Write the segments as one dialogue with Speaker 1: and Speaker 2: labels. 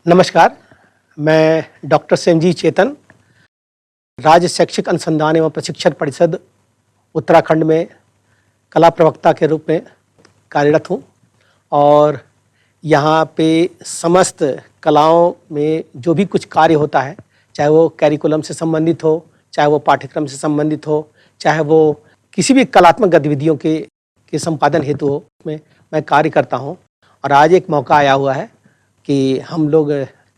Speaker 1: नमस्कार, मैं डॉक्टर सेमजी चेतन, राज्य शैक्षिक अनुसंधान एवं प्रशिक्षण परिषद उत्तराखंड में कला प्रवक्ता के रूप में कार्यरत हूँ और यहाँ पे समस्त कलाओं में जो भी कुछ कार्य होता है, चाहे वो कैरिकुलम से संबंधित हो, चाहे वो पाठ्यक्रम से संबंधित हो, चाहे वो किसी भी कलात्मक गतिविधियों के संपादन हेतु हो, उसमें मैं कार्य करता हूँ। और आज एक मौका आया हुआ है कि हम लोग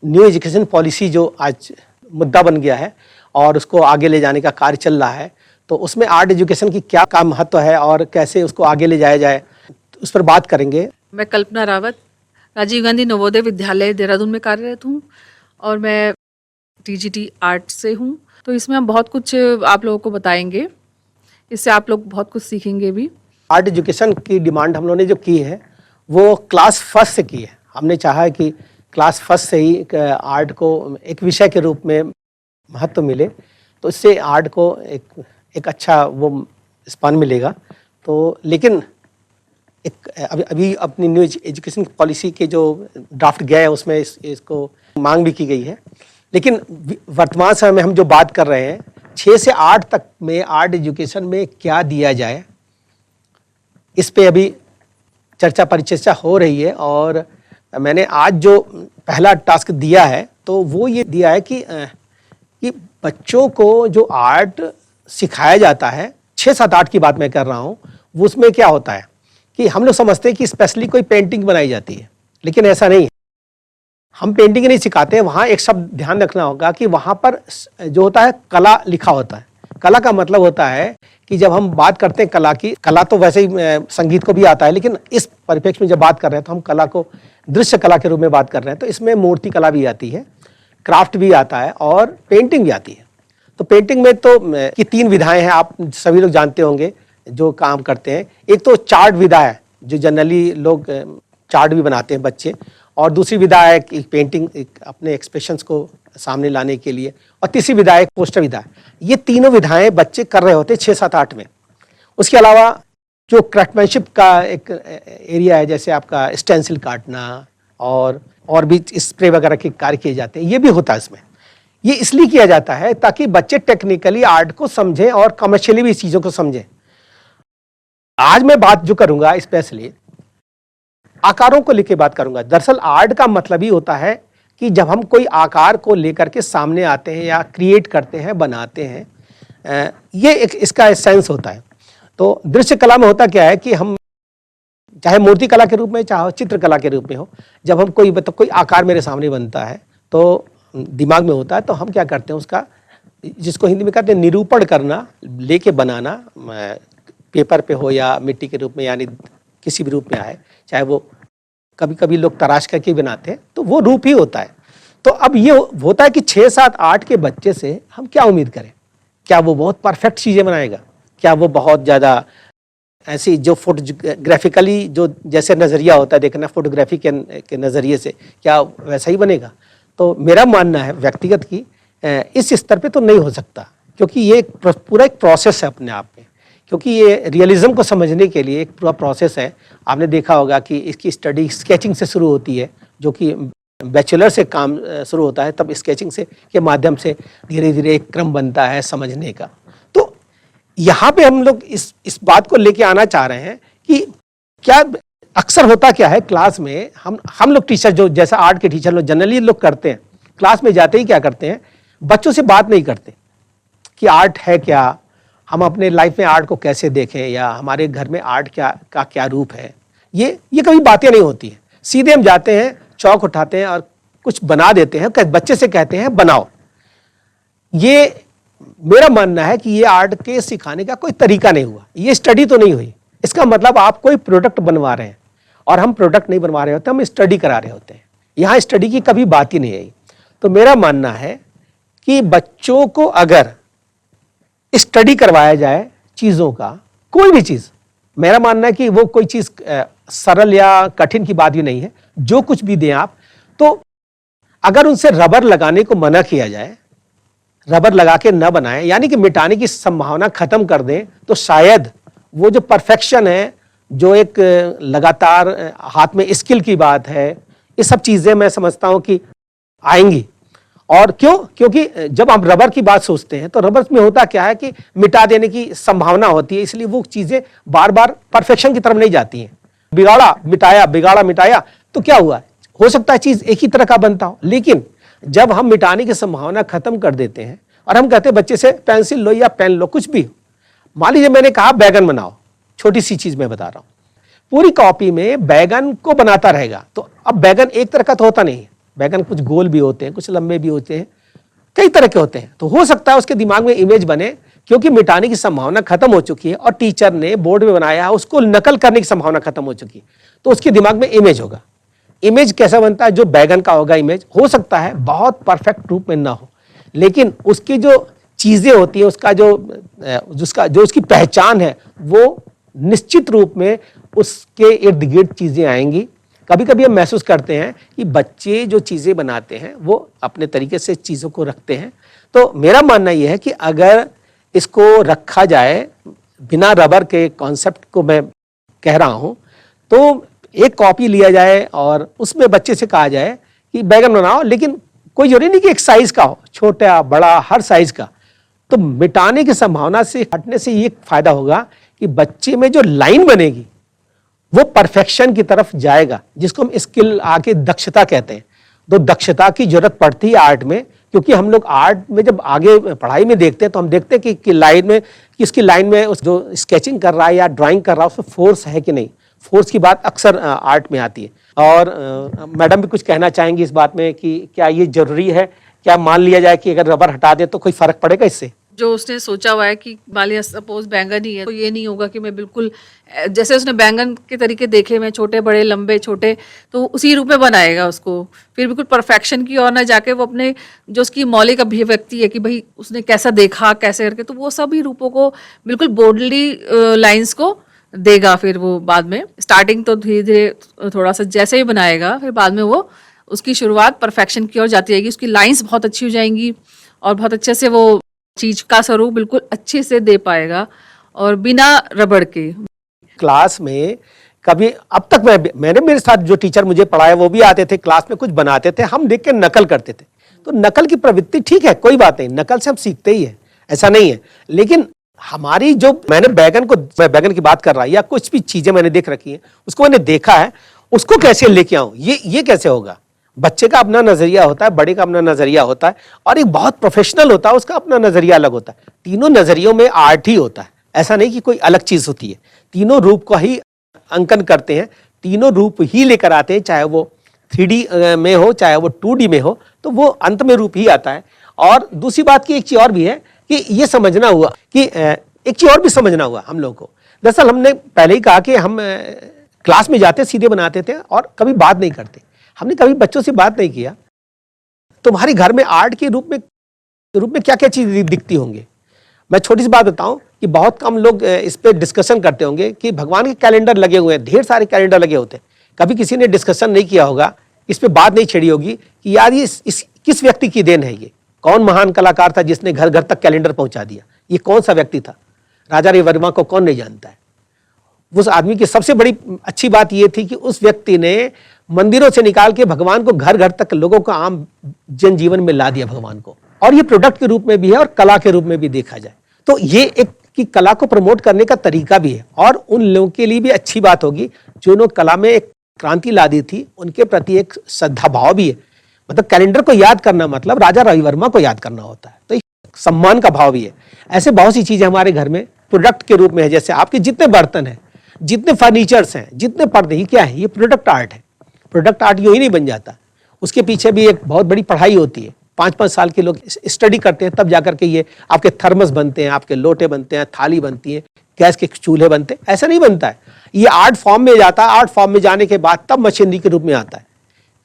Speaker 1: न्यू एजुकेशन पॉलिसी जो आज मुद्दा बन गया है और उसको आगे ले जाने का कार्य चल रहा है, तो उसमें आर्ट एजुकेशन की क्या महत्व है और कैसे उसको आगे ले जाया जाए, उस पर बात करेंगे।
Speaker 2: मैं कल्पना रावत राजीव गांधी नवोदय विद्यालय देहरादून में कार्यरत हूँ और मैं टीजीटी आर्ट से हूँ। तो इसमें हम बहुत कुछ आप लोगों को बताएंगे, इससे आप लोग बहुत कुछ सीखेंगे भी।
Speaker 1: आर्ट एजुकेशन की डिमांड हम लोगों ने जो की है वो क्लास फर्स्ट से की है। हमने चाहा है कि क्लास फर्स्ट से ही आर्ट को एक विषय के रूप में महत्व मिले, तो इससे आर्ट को एक अच्छा वो स्पन मिलेगा। तो लेकिन एक अभी अपनी न्यू एजुकेशन पॉलिसी के जो ड्राफ्ट गया है उसमें इसको मांग भी की गई है। लेकिन वर्तमान समय में हम जो बात कर रहे हैं 6 से 8 तक में आर्ट एजुकेशन में क्या दिया जाए, इस पे अभी चर्चा परिचर्चा हो रही है। और मैंने आज जो पहला टास्क दिया है तो वो ये दिया है कि बच्चों को जो आर्ट सिखाया जाता है, 6, 7, 8 की बात मैं कर रहा हूँ, वो उसमें क्या होता है कि हम लोग समझते हैं कि स्पेशली कोई पेंटिंग बनाई जाती है, लेकिन ऐसा नहीं है। हम पेंटिंग नहीं सिखाते हैं। वहाँ एक शब्द ध्यान रखना होगा कि वहाँ पर जो होता है कला लिखा होता है। कला का मतलब होता है कि जब हम बात करते हैं कला की, कला तो वैसे ही संगीत को भी आता है, लेकिन इस परिप्रेक्ष्य में जब बात कर रहे हैं तो हम कला को दृश्य कला के रूप में बात कर रहे हैं। तो इसमें मूर्ति कला भी आती है, क्राफ्ट भी आता है और पेंटिंग भी आती है। तो पेंटिंग में तो की 3 विधाएं हैं, आप सभी लोग जानते होंगे जो काम करते हैं। एक तो चार्ट विधा है, जो जनरली लोग चार्ट भी बनाते हैं बच्चे, और दूसरी विधा है कि पेंटिंग अपने एक्सप्रेशंस को सामने लाने के लिए, और तीसरी विधा है पोस्टर विधा है। ये तीनों विधाएं बच्चे कर रहे होते हैं 6, 7, 8 में। उसके अलावा जो क्राफ्टमैनशिप का एक एरिया है, जैसे आपका स्टेंसिल काटना और भी स्प्रे वगैरह के कार्य किए जाते हैं, ये भी होता है इसमें। ये इसलिए किया जाता है ताकि बच्चे टेक्निकली आर्ट को समझें और कमर्शियली भी इस चीज़ों को समझें। आज मैं बात जो करूंगा स्पेशली आकारों को लेकर बात करूंगा। दरअसल आर्ट का मतलब ही होता है कि जब हम कोई आकार को लेकर के सामने आते हैं या क्रिएट करते हैं, बनाते हैं, ये एक इसका सेंस होता है। तो दृश्य कला में होता क्या है कि हम चाहे मूर्ति कला के रूप में, चाहे चित्रकला के रूप में हो, जब हम कोई आकार मेरे सामने बनता है तो दिमाग में होता है, तो हम क्या करते हैं उसका, जिसको हिंदी में कहते हैं निरूपण करना, लेके बनाना, पेपर पे हो या मिट्टी के रूप में, यानी किसी भी रूप में आए, चाहे वो कभी कभी लोग तराश करके बनाते हैं, तो वो रूप ही होता है। तो अब ये होता है कि 6, 7, 8 के बच्चे से हम क्या उम्मीद करें? क्या वो बहुत परफेक्ट चीज़ें बनाएगा? क्या वो बहुत ज़्यादा ऐसी जो फोटोग्राफिकली जो जैसे नज़रिया होता है देखना फोटोग्राफी के नज़रिए से, क्या वैसा ही बनेगा? तो मेरा मानना है व्यक्तिगत की इस स्तर पे तो नहीं हो सकता, क्योंकि ये पूरा एक प्रोसेस है अपने आप में। क्योंकि ये रियलिज्म को समझने के लिए एक पूरा प्रोसेस है। आपने देखा होगा कि इसकी स्टडी स्केचिंग से शुरू होती है, जो कि बैचलर से काम शुरू होता है, तब स्केचिंग से के माध्यम से धीरे धीरे एक क्रम बनता है समझने का। तो यहाँ पे हम लोग इस बात को लेके आना चाह रहे हैं कि क्या अक्सर होता क्या है क्लास में, हम लोग टीचर जो जैसा आर्ट के टीचर लोग जनरली लोग करते हैं, क्लास में जाते ही क्या करते हैं, बच्चों से बात नहीं करते कि आर्ट है क्या, हम अपने लाइफ में आर्ट को कैसे देखें, या हमारे घर में आर्ट क्या रूप है। ये कभी बातें नहीं होती हैं। सीधे हम जाते हैं, चौक उठाते हैं और कुछ बना देते हैं, बच्चे से कहते हैं बनाओ। ये मेरा मानना है कि ये आर्ट के सिखाने का कोई तरीका नहीं हुआ, ये स्टडी तो नहीं हुई। इसका मतलब आप कोई प्रोडक्ट बनवा रहे हैं और हम प्रोडक्ट नहीं बनवा रहे होते, हम स्टडी करा रहे होते हैं। यहाँ स्टडी की कभी बात ही नहीं आई। तो मेरा मानना है कि बच्चों को अगर स्टडी करवाया जाए चीज़ों का, कोई भी चीज़, मेरा मानना है कि वो कोई चीज़ सरल या कठिन की बात ही नहीं है। जो कुछ भी दें आप, तो अगर उनसे रबर लगाने को मना किया जाए, रबर लगा के न बनाएं, यानी कि मिटाने की संभावना खत्म कर दें, तो शायद वो जो परफेक्शन है, जो एक लगातार हाथ में स्किल की बात है, ये सब चीज़ें मैं समझता हूँ कि आएंगी। और क्यों? क्योंकि जब हम रबर की बात सोचते हैं तो रबर में होता क्या है कि मिटा देने की संभावना होती है, इसलिए वो चीजें बार बार परफेक्शन की तरफ नहीं जाती हैं। बिगाड़ा मिटाया, बिगाड़ा मिटाया, तो क्या हुआ? हो सकता है चीज एक ही तरह का बनता हो, लेकिन जब हम मिटाने की संभावना खत्म कर देते हैं और हम कहते हैं बच्चे से पेंसिल लो या पेन लो, कुछ भी, मान लीजिए मैंने कहा बैगन बनाओ, छोटी सी चीज मैं बता रहा हूं, पूरी कॉपी में बैगन को बनाता रहेगा, तो अब बैगन एक तरह का तो होता नहीं है, बैगन कुछ गोल भी होते हैं, कुछ लंबे भी होते हैं, कई तरह के होते हैं। तो हो सकता है उसके दिमाग में इमेज बने, क्योंकि मिटाने की संभावना खत्म हो चुकी है और टीचर ने बोर्ड में बनाया, उसको नकल करने की संभावना खत्म हो चुकी है, तो उसके दिमाग में इमेज होगा। इमेज कैसा बनता है? जो बैगन का होगा इमेज, हो सकता है बहुत परफेक्ट रूप में ना हो, लेकिन उसकी जो चीजें होती है, उसका जो उसकी पहचान है, वो निश्चित रूप में उसके इर्द गिर्द चीजें आएंगी। कभी कभी हम महसूस करते हैं कि बच्चे जो चीजें बनाते हैं वो अपने तरीके से चीजों को रखते हैं। तो मेरा मानना यह है कि अगर इसको रखा जाए, बिना रबर के कॉन्सेप्ट को मैं कह रहा हूं, तो एक कॉपी लिया जाए और उसमें बच्चे से कहा जाए कि बैगन बनाओ, लेकिन कोई जरूरी नहीं कि एक साइज का हो, छोटा बड़ा हर साइज का। तो मिटाने की संभावना से हटने से ये फायदा होगा कि बच्चे में जो लाइन बनेगी वो परफेक्शन की तरफ जाएगा, जिसको हम स्किल आके दक्षता कहते हैं। तो दक्षता की जरूरत पड़ती है आर्ट में, क्योंकि हम लोग आर्ट में जब आगे पढ़ाई में देखते हैं तो हम देखते हैं कि लाइन में, कि उसकी लाइन में उस जो स्केचिंग कर रहा है या ड्राइंग कर रहा है उसमें फोर्स है कि नहीं। फोर्स की बात अक्सर आर्ट में आती है। और मैडम भी कुछ कहना चाहेंगी इस बात में कि क्या ये जरूरी है? क्या मान लिया जाए कि अगर रबर हटा दे तो कोई फर्क पड़ेगा इससे?
Speaker 2: जो उसने सोचा हुआ है कि मान लिया सपोज बैंगन ही है, तो ये नहीं होगा कि मैं बिल्कुल जैसे उसने बैंगन के तरीके देखे, मैं छोटे बड़े लंबे छोटे, तो उसी रूप में बनाएगा उसको, फिर बिल्कुल परफेक्शन की ओर ना जाके वो अपने जो उसकी मौलिक अभिव्यक्ति है कि भाई उसने कैसा देखा कैसे करके, तो वो सभी रूपों को बिल्कुल बोल्डली लाइंस को देगा। फिर वो बाद में स्टार्टिंग तो धीरे धीरे थोड़ा सा जैसे ही बनाएगा, फिर बाद में वो उसकी शुरुआत परफेक्शन की ओर जाती रहेगी, उसकी लाइंस बहुत अच्छी हो जाएंगी और बहुत अच्छे से वो चीज का स्वरूप बिल्कुल अच्छे से दे पाएगा और बिना रबड़ के।
Speaker 1: क्लास में कभी अब तक मैंने मेरे साथ जो टीचर मुझे पढ़ाया वो भी आते थे, क्लास में कुछ बनाते थे, हम देख के नकल करते थे। तो नकल की प्रवृत्ति ठीक है, कोई बात नहीं, नकल से हम सीखते ही है, ऐसा नहीं है। लेकिन हमारी जो मैं बैगन की बात कर रहा है या कुछ भी चीजें मैंने देख रखी है, उसको मैंने देखा है, उसको कैसे लेके आऊं, ये कैसे होगा? बच्चे का अपना नजरिया होता है, बड़े का अपना नजरिया होता है, और एक बहुत प्रोफेशनल होता है, उसका अपना नजरिया अलग होता है। तीनों नजरियों में आर्ट ही होता है, ऐसा नहीं कि कोई अलग चीज होती है। तीनों रूप का ही अंकन करते हैं, तीनों रूप ही लेकर आते हैं, चाहे वो 3D में हो चाहे वो 2D में हो, तो वो अंत में रूप ही आता है। और दूसरी बात की एक चीज और भी है कि ये समझना हुआ कि एक चीज और भी समझना हुआ हम लोग को। दरअसल हमने पहले ही कहा कि हम क्लास में जाते सीधे बनाते थे और कभी बात नहीं करते, हमने कभी बच्चों से बात नहीं किया तुम्हारे घर में आर्ट के रूप में क्या क्या चीज दिखती होंगे। मैं छोटी सी बात बताऊं कि बहुत कम लोग इस पे डिस्कशन करते होंगे कि भगवान के कैलेंडर लगे हुए हैं, ढेर सारे कैलेंडर लगे होते हैं, कभी किसी ने डिस्कशन नहीं किया होगा, इस पे बात नहीं छेड़ी होगी कि यार ये इस किस व्यक्ति की देन है, ये कौन महान कलाकार था जिसने घर घर तक कैलेंडर पहुंचा दिया, ये कौन सा व्यक्ति था। राजा रविवर्मा को कौन नहीं जानता है। उस आदमी की सबसे बड़ी अच्छी बात यह थी कि उस व्यक्ति ने मंदिरों से निकाल के भगवान को घर घर तक लोगों को आम जनजीवन में ला दिया भगवान को। और ये प्रोडक्ट के रूप में भी है और कला के रूप में भी देखा जाए तो ये एक कि कला को प्रमोट करने का तरीका भी है। और उन लोगों के लिए भी अच्छी बात होगी जो लोग कला में एक क्रांति ला दी थी, उनके प्रति एक श्रद्धा भाव भी है। मतलब कैलेंडर को याद करना मतलब राजा रविवर्मा को याद करना होता है, तो एक सम्मान का भाव भी है। ऐसे बहुत सी चीजें हमारे घर में प्रोडक्ट के रूप में है, जैसे आपके जितने बर्तन हैं, जितने फर्नीचर्स हैं, जितने पर्दे, ये क्या है? ये प्रोडक्ट आर्ट है। प्रोडक्ट आर्ट यूं ही नहीं बन जाता, उसके पीछे भी एक बहुत बड़ी पढ़ाई होती है। 5-5 साल के लोग स्टडी करते हैं, तब जाकर के ये आपके थर्मस बनते हैं, आपके लोटे बनते हैं, थाली बनती है, गैस के चूल्हे बनते हैं। ऐसा नहीं बनता है, ये आर्ट फॉर्म में जाता है। आर्ट फॉर्म में जाने के बाद तब मशीनरी के रूप में आता है,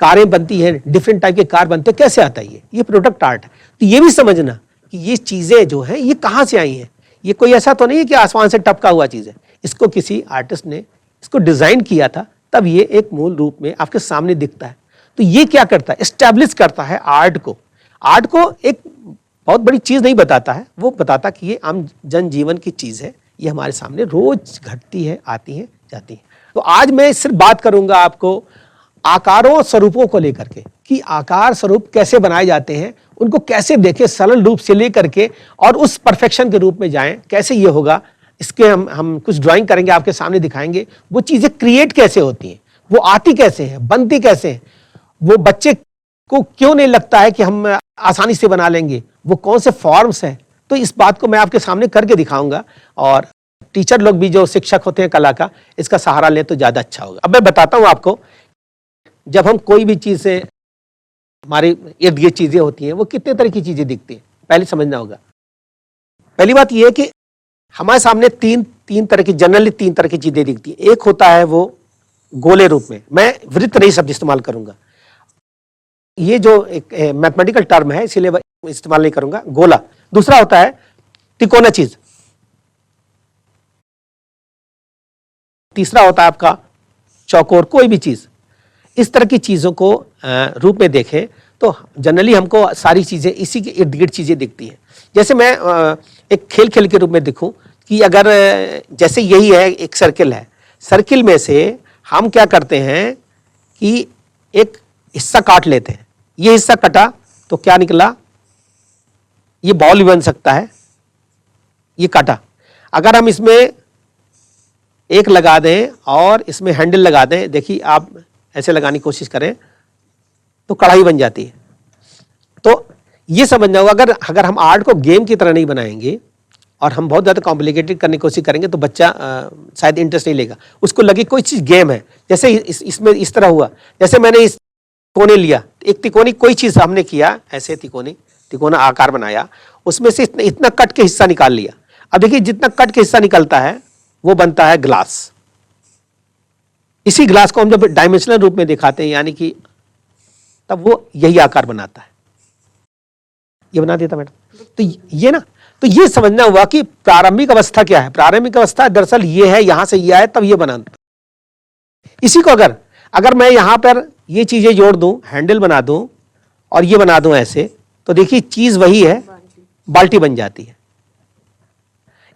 Speaker 1: कारें बनती हैं, डिफरेंट टाइप के कार बनते हैं। कैसे आता है? ये प्रोडक्ट आर्ट है। तो ये भी समझना कि ये चीजें जो हैं ये कहाँ से आई हैं। ये कोई ऐसा तो नहीं है कि आसमान से टपका हुआ चीज है, इसको किसी आर्टिस्ट ने इसको डिजाइन किया था, तब ये एक मूल रूप में आपके सामने दिखता है। तो ये क्या करता है? एस्टैब्लिश करता है आर्ट को। आर्ट को एक बहुत बड़ी चीज नहीं बताता है, वो बताता कि ये आम जनजीवन की चीज है, ये हमारे सामने रोज घटती है, आती है, जाती है। तो आज मैं सिर्फ बात करूंगा आपको आकारों और स्वरूपों को लेकर के कि आकार स्वरूप कैसे बनाए जाते हैं, उनको कैसे देखें सरल रूप से लेकर के और उस परफेक्शन के रूप में जाएं, कैसे ये होगा, इसके हम कुछ ड्राइंग करेंगे, आपके सामने दिखाएंगे वो चीजें क्रिएट कैसे होती हैं, वो आती कैसे हैं, बनती कैसे हैं, वो बच्चे को क्यों नहीं लगता है कि हम आसानी से बना लेंगे, वो कौन से फॉर्म्स हैं। तो इस बात को मैं आपके सामने करके दिखाऊंगा और टीचर लोग भी जो शिक्षक होते हैं कला का, इसका सहारा लें तो ज्यादा अच्छा होगा। अब मैं बताता हूं आपको, जब हम कोई भी चीज से, हमारे इर्द गिर्द चीजें होती हैं, वो कितने तरह की चीजें दिखती हैं, पहले समझना होगा। पहली बात यह है कि हमारे सामने तीन तरह की, जनरली तीन तरह की चीजें दिखती हैं। एक होता है वो गोले रूप में, मैं वृत्त नहीं शब्द इस्तेमाल करूंगा, ये जो एक मैथमेटिकल टर्म है इसीलिए इस्तेमाल नहीं करूंगा, गोला। दूसरा होता है तिकोना चीज, तीसरा होता है आपका चौकोर, कोई भी चीज। इस तरह की चीजों को रूप में देखें तो जनरली हमको सारी चीजें इसी के इर्द गिर्द चीजें दिखती हैं। जैसे मैं एक खेल के रूप में दिखूं कि अगर जैसे यही है, एक सर्किल है, सर्किल में से हम क्या करते हैं कि एक हिस्सा काट लेते हैं, ये हिस्सा कटा तो क्या निकला, ये बॉल भी बन सकता है, ये काटा। अगर हम इसमें एक लगा दें और इसमें हैंडल लगा दें, देखिए आप ऐसे लगाने की कोशिश करें तो कढ़ाई बन जाती है। तो ये समझना होगा, अगर हम आर्ट को गेम की तरह नहीं बनाएंगे और हम बहुत ज़्यादा कॉम्प्लिकेटेड करने की कोशिश करेंगे तो बच्चा शायद इंटरेस्ट नहीं लेगा, उसको लगे कोई चीज़ गेम है। जैसे इसमें इस तरह हुआ, जैसे मैंने इस तिकोने लिया, एक तिकोनी कोई चीज़ हमने किया, ऐसे तिकोना आकार बनाया, उसमें से इतना कट के हिस्सा निकाल लिया। अब देखिए जितना कट के हिस्सा निकलता है वो बनता है ग्लास। इसी ग्लास को हम जब डायमेंशनल रूप में दिखाते हैं, यानी कि तब वो यही आकार बनाता है, ये बना देता मैडम। तो ये ना, तो ये समझना हुआ कि प्रारंभिक अवस्था क्या है। प्रारंभिक अवस्था दरअसल ये है, यहां से ये आए तब ये बना। इसी को अगर मैं यहां पर ये चीजें जोड़ दूं, हैंडल बना दूं और ये बना दूं ऐसे, तो देखिए चीज वही है, बाल्टी बन जाती है।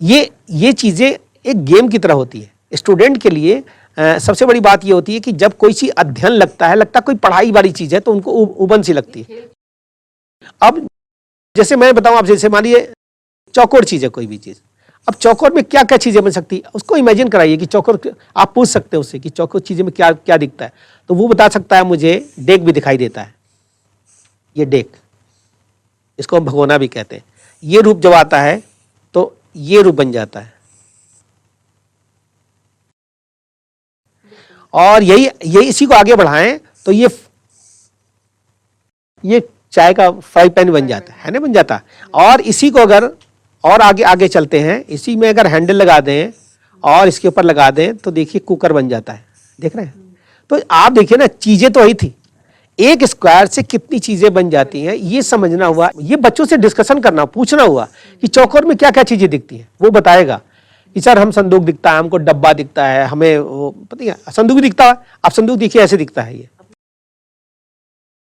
Speaker 1: ये चीजें एक गेम की तरह होती है। स्टूडेंट के लिए सबसे बड़ी बात ये होती है कि जब कोई चीज अध्ययन लगता है कोई पढ़ाई वाली चीज है तो उनको उबन सी लगती है। अब जैसे मैं बताऊं आप, जैसे मानिए चौकोर चीज है कोई भी चीज, अब चौकोर में क्या क्या चीजें बन सकती है, उसको इमेजिन कराइए कि चौकोर, आप पूछ सकते हैं उससे कि चौकोर चीजें में क्या क्या दिखता है, तो वो बता सकता है मुझे डेक भी दिखाई देता है, ये डेक, इसको हम भगोना भी कहते हैं। ये रूप जब आता है तो ये रूप बन जाता है, और यही इसी को आगे बढ़ाएं तो ये चाय का फ्राई पैन बन जाता है ना, बन जाता। और इसी को अगर और आगे चलते हैं, इसी में अगर हैंडल लगा दें और इसके ऊपर लगा दें तो देखिए कुकर बन जाता है, देख रहे हैं। तो आप देखिए ना, चीजें तो वही थी, एक स्क्वायर से कितनी चीजें बन जाती हैं, ये समझना हुआ। ये बच्चों से डिस्कशन करना, पूछना हुआ कि चौकोर में क्या क्या चीजें दिखती हैं। वो बताएगा कि सर हम संदूक दिखता है, हमको डब्बा दिखता है, हमें वो पता है संदूक दिखता है, आप संदूक देखिए ऐसे दिखता है, ये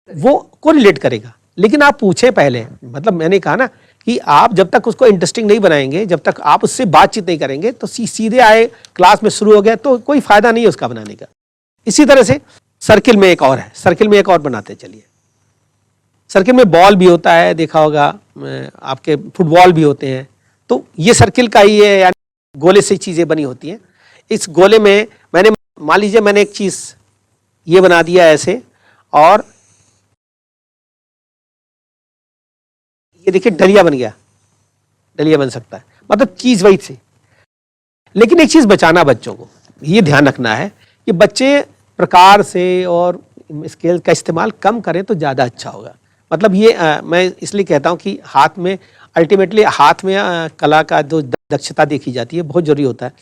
Speaker 1: वो को रिलेट करेगा। लेकिन आप पूछे पहले, मतलब मैंने कहा ना कि आप जब तक उसको इंटरेस्टिंग नहीं बनाएंगे, जब तक आप उससे बातचीत नहीं करेंगे, तो सीधे आए क्लास में शुरू हो गया तो कोई फायदा नहीं है उसका बनाने का। इसी तरह से सर्किल में एक और है, सर्किल में एक और बनाते चलिए। सर्किल में बॉल भी होता है, देखा होगा, आपके फुटबॉल भी होते हैं, तो ये सर्किल का ही है, यानी गोले से चीजें बनी होती हैं। इस गोले में मैंने, मान लीजिए मैंने एक चीज ये बना दिया ऐसे, और ये देखिए डलिया बन गया, डलिया बन सकता है, मतलब चीज वही थी। लेकिन एक चीज बचाना बच्चों को, ये ध्यान रखना है कि बच्चे प्रकार से और स्केल का इस्तेमाल कम करें तो ज़्यादा अच्छा होगा। मतलब ये मैं इसलिए कहता हूँ कि हाथ में, अल्टीमेटली हाथ में कला का जो दक्षता देखी जाती है बहुत जरूरी होता है।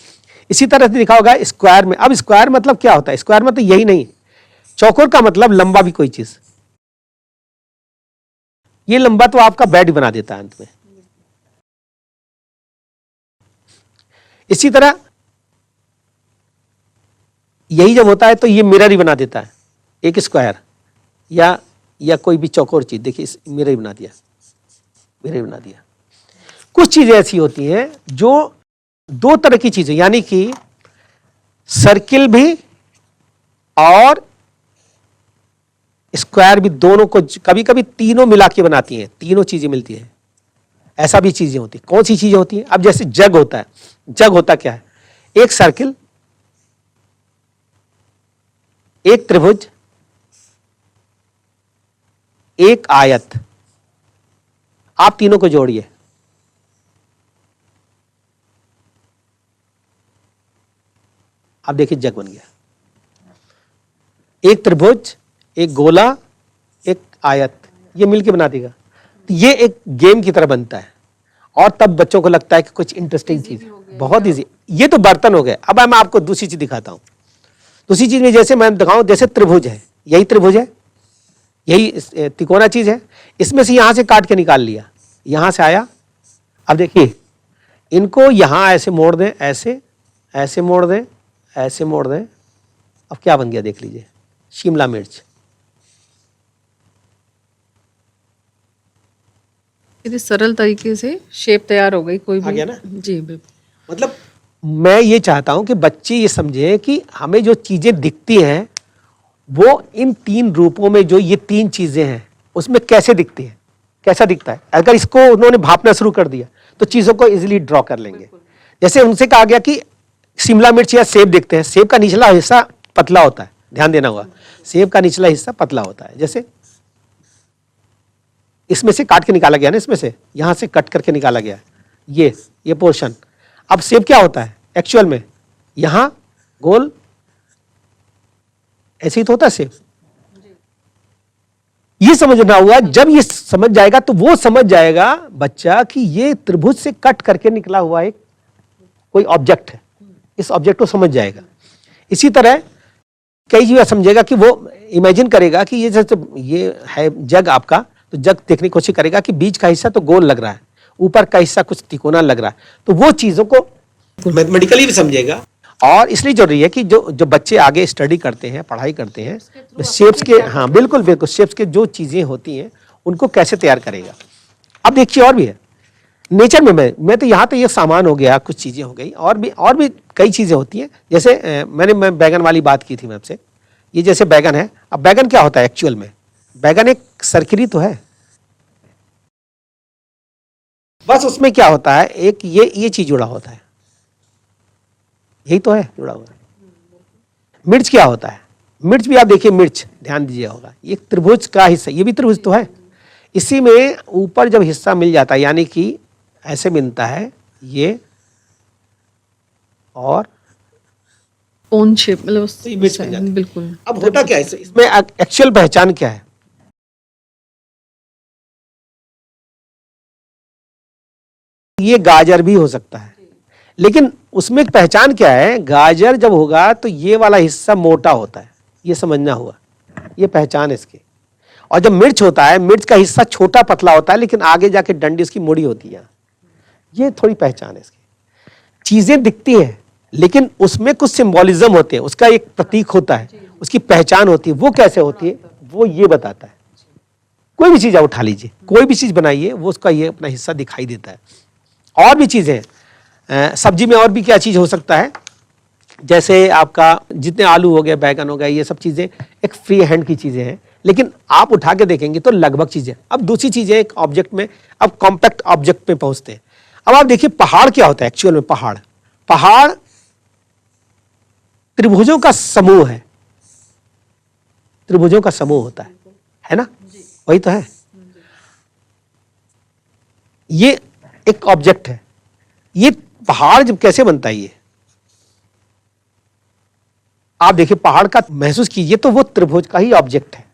Speaker 1: इसी तरह से दिखा होगा स्क्वायर में। अब स्क्वायर मतलब क्या होता है? स्क्वायर मतलब यही नहीं, चौकोर का मतलब लंबा भी कोई चीज। ये लंबा तो आपका बेड बना देता है अंत में। इसी तरह यही जब होता है तो ये मिरर ही बना देता है, एक स्क्वायर या कोई भी चौकोर चीज। देखिए मिरर ही बना दिया, मिरर ही बना दिया। कुछ चीजें ऐसी होती हैं जो दो तरह की चीजें, यानी कि सर्किल भी और स्क्वायर भी दोनों को कभी कभी तीनों मिला के बनाती हैं, तीनों चीजें मिलती है, ऐसा भी चीजें होती है। कौन सी चीजें होती हैं? अब जैसे जग होता है, जग होता क्या है? एक सर्किल, एक त्रिभुज, एक आयत, आप तीनों को जोड़िए, आप देखिए जग बन गया। एक त्रिभुज, एक गोला, एक आयत, ये मिलके बना देगा। तो ये एक गेम की तरह बनता है और तब बच्चों को लगता है कि कुछ इंटरेस्टिंग चीज है, बहुत इजी। ये तो बर्तन हो गए। अब मैं आपको दूसरी चीज दिखाता हूं। दूसरी चीज में जैसे मैं दिखाऊं, जैसे त्रिभुज है, यही त्रिभुज है, यही तिकोना चीज है, इसमें से यहां से काट के निकाल लिया, यहां से आया। अब देखिए इनको यहां ऐसे मोड़ दें, ऐसे ऐसे मोड़ दें, ऐसे मोड़ दें, अब क्या बन गया देख लीजिए, शिमला मिर्च।
Speaker 2: इतनी सरल तरीके से शेप तैयार हो गई कोई भी।
Speaker 1: आ गया ना?
Speaker 2: जी बिल्कुल।
Speaker 1: मतलब मैं ये चाहता हूं कि बच्चे ये समझे कि हमें जो चीजें दिखती हैं वो इन तीन रूपों में, जो ये तीन चीजें हैं उसमें कैसे दिखती है, कैसा दिखता है। अगर इसको उन्होंने भापना शुरू कर दिया तो चीजों को इजीली ड्रॉ कर लेंगे। जैसे उनसे कहा गया कि शिमला मिर्च या सेब देखते हैं, सेब का निचला हिस्सा पतला होता है, ध्यान देना होगा, सेब का निचला हिस्सा पतला होता है। जैसे इसमें से काट के निकाला गया ना, इसमें से यहां से कट करके निकाला गया ये पोर्शन। अब सेब क्या होता है एक्चुअल में? यहां गोल ऐसे ही तो होता है सेब। ये समझना हुआ, जब ये समझ जाएगा तो वो समझ जाएगा बच्चा कि ये त्रिभुज से कट करके निकला हुआ एक कोई ऑब्जेक्ट है, इस ऑब्जेक्ट को समझ जाएगा। इसी तरह कई चीजें समझेगा कि वो इमेजिन करेगा कि ये जैसे ये है जग आपका, तो जग देखने की कोशिश करेगा कि बीच का हिस्सा तो गोल लग रहा है, ऊपर का हिस्सा कुछ तिकोना लग रहा है, तो वो चीजों को मैथमेटिकली भी समझेगा। और इसलिए जरूरी है कि जो बच्चे आगे स्टडी करते हैं, पढ़ाई करते हैं, शेप्स के, हाँ बिल्कुल बिल्कुल, शेप्स के जो चीजें होती हैं उनको कैसे तैयार करेगा। अब देखिए और भी है नेचर में, मैं तो यहाँ तो ये सामान हो गया, कुछ चीजें हो गई, और भी कई चीजें होती हैं। जैसे मैं बैगन वाली बात की थी मैं आपसे, ये जैसे बैगन है। अब बैगन क्या होता है एक्चुअल में? बैगन एक सर्किल तो है, बस उसमें क्या होता है, एक ये चीज जुड़ा होता है, यही तो है जुड़ा हुआ। मिर्च क्या होता है? मिर्च भी आप देखिए, मिर्च ध्यान दीजिए होगा, ये त्रिभुज का हिस्सा, ये भी त्रिभुज तो है। इसी में ऊपर जब हिस्सा मिल जाता है, यानी कि ऐसे मिलता है ये और
Speaker 2: ओन शेप, मतलब
Speaker 1: मिर्च बन जाती है।
Speaker 2: बिल्कुल।
Speaker 1: अब होता क्या है इसमें एक्चुअल पहचान क्या है? ये गाजर भी हो सकता है, लेकिन उसमें पहचान क्या है? गाजर जब होगा तो ये वाला हिस्सा मोटा होता है, ये समझना हुआ, ये पहचान है इसकी। और जब मिर्च होता है, मिर्च का हिस्सा छोटा पतला होता है, लेकिन आगे जाके डंडी उसकी मुड़ी होती है, ये थोड़ी पहचान है इसकी। चीजें दिखती हैं लेकिन उसमें कुछ सिंबोलिज्म होते हैं, उसका एक प्रतीक होता है, उसकी पहचान होती है। वो कैसे होती है वो ये बताता है। कोई भी चीज आप उठा लीजिए, कोई भी चीज बनाइए, वो उसका ये अपना हिस्सा दिखाई देता है। और भी चीजें, सब्जी में और भी क्या चीज हो सकता है, जैसे आपका जितने आलू हो गए, बैगन हो गए, ये सब चीजें एक फ्री हैंड की चीजें हैं, लेकिन आप उठा के देखेंगे तो लगभग चीजें। अब दूसरी चीजें एक ऑब्जेक्ट में, अब कॉम्पैक्ट ऑब्जेक्ट में पहुंचते हैं। अब आप देखिए पहाड़ क्या होता है एक्चुअल में? पहाड़ त्रिभुजों का समूह है, त्रिभुजों का समूह होता है ना? वही तो है। ये एक ऑब्जेक्ट है। ये पहाड़ जब कैसे बनता है, ये आप देखिए पहाड़ का महसूस कीजिए, तो वो त्रिभुज का ही ऑब्जेक्ट है,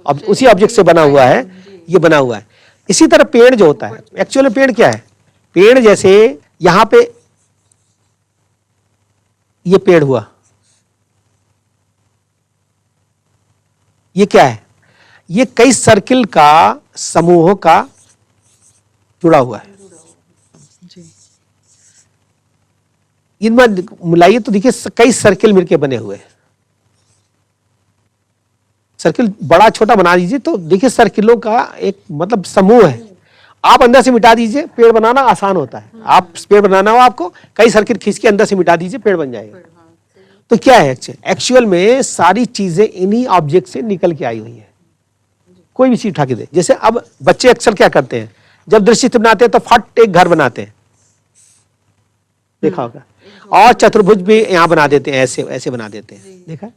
Speaker 1: उसी ऑब्जेक्ट से बना हुआ है, ये बना हुआ है। इसी तरह पेड़ जो होता है, एक्चुअल में पेड़ क्या है? पेड़ जैसे यहां पे ये पेड़ हुआ, ये क्या है? ये कई सर्किल का समूहों का जुड़ा हुआ है। इनमें मिलाइए तो देखिए कई सर्किल मिलके बने हुए हैं। सर्किल बड़ा छोटा बना दीजिए तो देखिए सर्किलों का एक मतलब समूह है। आप अंदर से मिटा दीजिए, पेड़ बनाना आसान होता है। आप पेड़ बनाना हो आपको, कई सर्किल खींच के अंदर से मिटा दीजिए, पेड़ बन जाएगा। तो क्या है एक्चुअल में? सारी चीजें इन्हीं ऑब्जेक्ट से निकल के आई हुई है। कोई भी चीज उठा के दे। जैसे अब बच्चे अक्सर क्या करते हैं, जब दृश्य चित्र बनाते हैं तो फट एक घर बनाते हैं, देखा होगा, और चतुर्भुज भी यहाँ बना देते हैं, ऐसे ऐसे बना देते हैं, देखा है?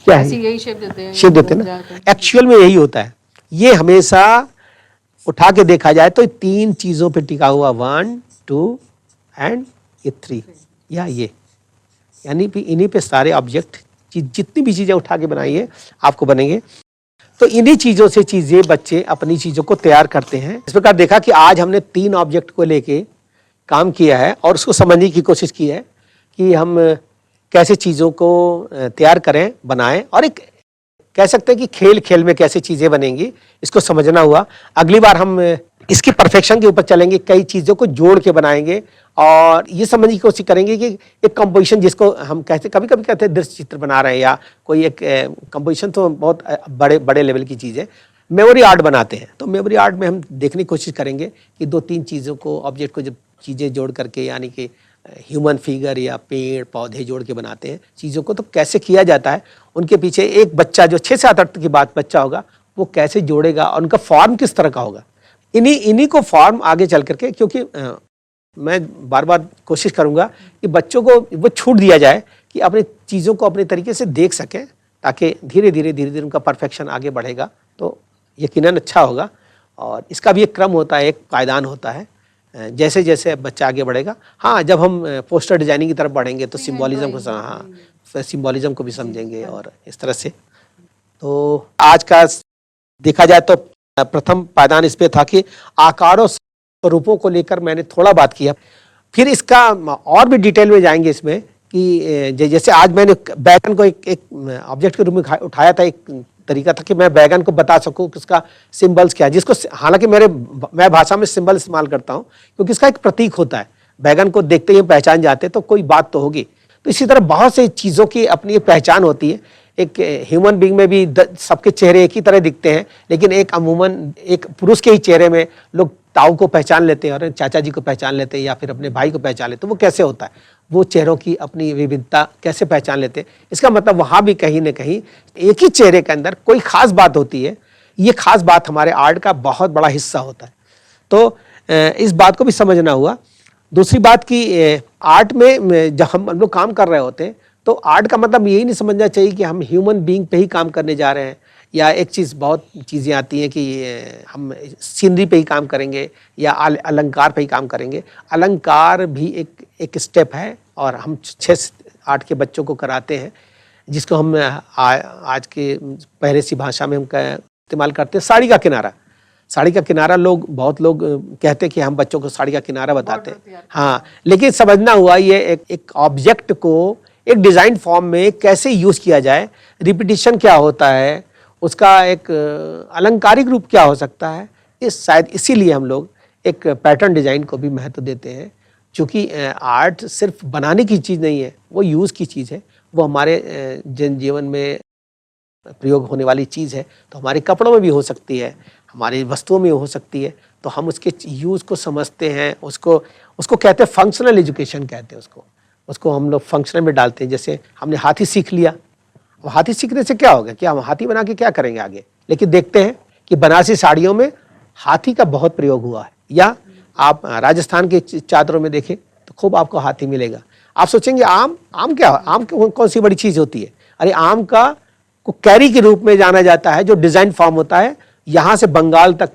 Speaker 1: क्या है,
Speaker 2: यही शेप देते हैं,
Speaker 1: शेप देते हैं ना, एक्चुअल में यही होता है। ये हमेशा उठा के देखा जाए तो 3 चीजों पे टिका हुआ, 1 2 एंड ये 3, या ये, यानी कि इन्हीं पे सारे ऑब्जेक्ट, जितनी भी चीजें उठा के बनाइए आपको बनेंगे। तो इन्हीं चीजों से चीजें बच्चे अपनी चीजों को तैयार करते हैं। इस प्रकार देखा कि आज हमने 3 ऑब्जेक्ट को लेके काम किया है और उसको समझने की कोशिश की है कि हम कैसे चीजों को तैयार करें, बनाएं, और एक कह सकते हैं कि खेल खेल में कैसे चीजें बनेंगी, इसको समझना हुआ। अगली बार हम इसकी परफेक्शन के ऊपर चलेंगे, कई चीजों को जोड़ के बनाएंगे और ये समझने की कोशिश करेंगे कि एक कंपोजिशन, जिसको हम कहते, कभी कभी कहते हैं दृश्य चित्र बना रहे हैं, या कोई एक कंपोजिशन तो बहुत बड़े बड़े लेवल की चीज़ है, मेमोरी आर्ट बनाते हैं। तो मेमोरी आर्ट में हम देखने की कोशिश करेंगे कि 2-3 चीज़ों को, ऑब्जेक्ट को जब चीज़ें जोड़ करके, यानी कि ह्यूमन फिगर या पेड़ पौधे जोड़ के बनाते हैं चीज़ों को, तो कैसे किया जाता है, उनके पीछे एक बच्चा जो 6 से 8 की बात बच्चा होगा वो कैसे जोड़ेगा और उनका फॉर्म किस तरह का होगा। इन्हीं को फॉर्म आगे चल करके, क्योंकि मैं बार बार कोशिश करूंगा कि बच्चों को वो छूट दिया जाए कि अपनी चीज़ों को अपने तरीके से देख सकें, ताकि धीरे धीरे उनका परफेक्शन आगे बढ़ेगा तो यकीनन अच्छा होगा। और इसका भी एक क्रम होता है, एक पायदान होता है, जैसे जैसे बच्चा आगे बढ़ेगा। हाँ, जब हम पोस्टर डिजाइनिंग की तरफ बढ़ेंगे तो सिंबॉलिज्म को, हाँ, सिंबॉलिज्म को भी समझेंगे और इस तरह से। तो आज का देखा जाए तो प्रथम पायदान इस पे था कि आकारों स्वरूपों को लेकर मैंने थोड़ा बात किया, फिर इसका और भी डिटेल में जाएंगे इसमें कि जैसे आज मैंने बैगन को एक ऑब्जेक्ट के रूप में उठाया था। एक तरीका था कि मैं बैगन को बता सकूं कि उसका सिंबल्स क्या है, जिसको हालांकि मैं भाषा में सिंबल इस्तेमाल करता हूं क्योंकि इसका एक प्रतीक होता है। बैगन को देखते ही पहचान जाते तो कोई बात तो होगी। तो इसी तरह बहुत सी चीज़ों की अपनी पहचान होती है। एक ह्यूमन बीइंग में भी सबके चेहरे एक ही तरह दिखते हैं, लेकिन एक अमूमन एक पुरुष के ही चेहरे में लोग ताऊ को पहचान लेते हैं और चाचा जी को पहचान लेते हैं या फिर अपने भाई को पहचान लेते हैं। वो कैसे होता है, वो चेहरों की अपनी विविधता कैसे पहचान लेते हैं, इसका मतलब वहाँ भी कहीं ना कहीं एक ही चेहरे के अंदर कोई खास बात होती है। ये खास बात हमारे आर्ट का बहुत बड़ा हिस्सा होता है। तो इस बात को भी समझना हुआ। दूसरी बात कि आर्ट में जब हम लोग काम कर रहे होते हैं तो आर्ट का मतलब यही नहीं समझना चाहिए कि हम ह्यूमन बीइंग पे ही काम करने जा रहे हैं, या एक चीज़, बहुत चीज़ें आती हैं कि हम सीनरी पे ही काम करेंगे या अलंकार पे ही काम करेंगे। अलंकार भी एक स्टेप है और हम 6-8 के बच्चों को कराते हैं, जिसको हम आज के पहले सी भाषा में हम इस्तेमाल करते हैं साड़ी का किनारा। साड़ी का किनारा बहुत लोग कहते हैं कि हम बच्चों को साड़ी का किनारा बताते हैं, हाँ, लेकिन समझना हुआ ये एक ऑब्जेक्ट को एक डिज़ाइन फॉर्म में कैसे यूज़ किया जाए, रिपीटिशन क्या होता है, उसका एक अलंकारिक रूप क्या हो सकता है। शायद इसीलिए हम लोग एक पैटर्न डिज़ाइन को भी महत्व देते हैं, क्योंकि आर्ट सिर्फ बनाने की चीज़ नहीं है, वो यूज़ की चीज़ है, वो हमारे जनजीवन में प्रयोग होने वाली चीज़ है। तो हमारे कपड़ों में भी हो सकती है, हमारी वस्तुओं में हो सकती है, तो हम उसके यूज़ को समझते हैं। उसको कहते हैं फंक्शनल एजुकेशन कहते हैं उसको हम लोग फंक्शनल में डालते हैं। जैसे हमने हाथी सीख लिया, अब हाथी सीखने से क्या होगा, क्या हम हाथी बना के क्या करेंगे आगे, लेकिन देखते हैं कि बनारसी साड़ियों में हाथी का बहुत प्रयोग हुआ है, या आप राजस्थान के चादरों में देखें तो खूब आपको हाथी मिलेगा। आप सोचेंगे आम क्या, आम कौन सी बड़ी चीज़ होती है, अरे आम का को कैरी के रूप में जाना जाता है, जो डिज़ाइन फॉर्म होता है। यहाँ से बंगाल तक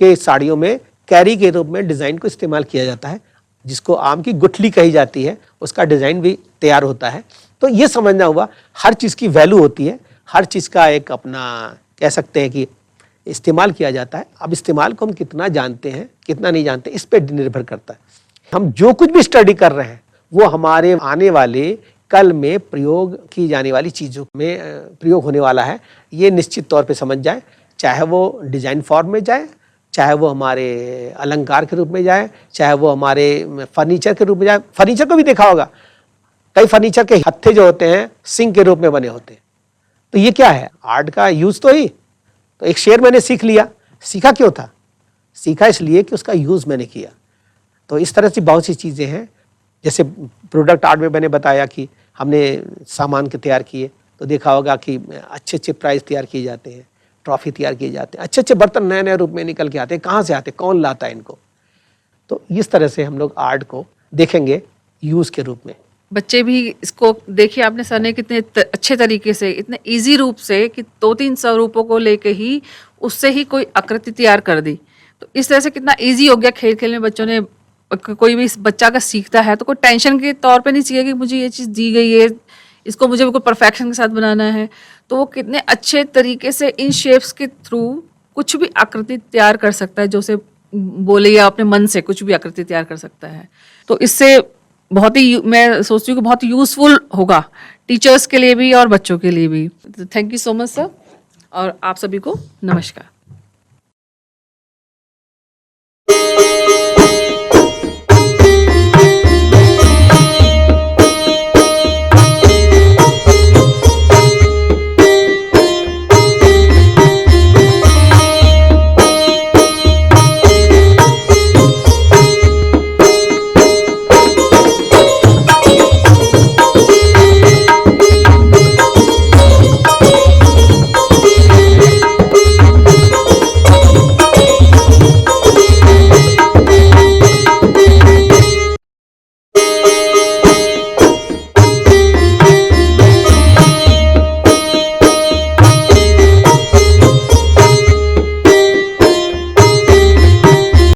Speaker 1: के साड़ियों में कैरी के रूप में डिज़ाइन को इस्तेमाल किया जाता है, जिसको आम की गुठली कही जाती है, उसका डिज़ाइन भी तैयार होता है। तो ये समझना हुआ, हर चीज़ की वैल्यू होती है, हर चीज़ का एक अपना कह सकते हैं कि इस्तेमाल किया जाता है। अब इस्तेमाल को हम कितना जानते हैं कितना नहीं जानते, इस पर निर्भर करता है। हम जो कुछ भी स्टडी कर रहे हैं वो हमारे आने वाले कल में प्रयोग की जाने वाली चीज़ों में प्रयोग होने वाला है, ये निश्चित तौर पे समझ जाए। चाहे वो डिज़ाइन फॉर्म में जाए, चाहे वो हमारे अलंकार के रूप में जाए, चाहे वो हमारे फर्नीचर के रूप में जाए। फर्नीचर को भी देखा होगा, कई फर्नीचर के हत्थे जो होते हैं सिंक के रूप में बने होते हैं। तो ये क्या है, आर्ट का यूज़ तो ही। तो एक शेर मैंने सीख लिया, सीखा क्यों था, सीखा इसलिए कि उसका यूज़ मैंने किया। तो इस तरह से बहुत सी चीज़ें हैं। जैसे प्रोडक्ट आर्ट में मैंने बताया कि हमने सामान के तैयार किए, तो देखा होगा कि अच्छे प्राइस तैयार किए जाते हैं। ट्रॉफी तैयार किए जाते हैं, अच्छे अच्छे बर्तन नए नए रूप में निकल के आते हैं। कहाँ से आते हैं, कौन लाता है इनको? तो इस तरह से हम लोग आर्ट को देखेंगे यूज के रूप में।
Speaker 2: बच्चे भी इसको देखिए, आपने सर ने कितने अच्छे तरीके से, इतने इजी रूप से कि 2-3 स्वरूपों को लेके ही उससे ही कोई आकृति तैयार कर दी। तो इस तरह से कितना इजी हो गया, खेल खेल में बच्चों ने, कोई भी बच्चा का सीखता है तो कोई टेंशन के तौर पे नहीं सीखे कि मुझे ये चीज़ दी गई है, इसको मुझे बिल्कुल परफेक्शन के साथ बनाना है। तो वो कितने अच्छे तरीके से इन शेप्स के थ्रू कुछ भी आकृति तैयार कर सकता है, जो उसे बोले या अपने मन से कुछ भी आकृति तैयार कर सकता है। तो इससे बहुत ही, मैं सोचती हूँ कि बहुत यूजफुल होगा टीचर्स के लिए भी और बच्चों के लिए भी। Thank you so much sir, और आप सभी को नमस्कार।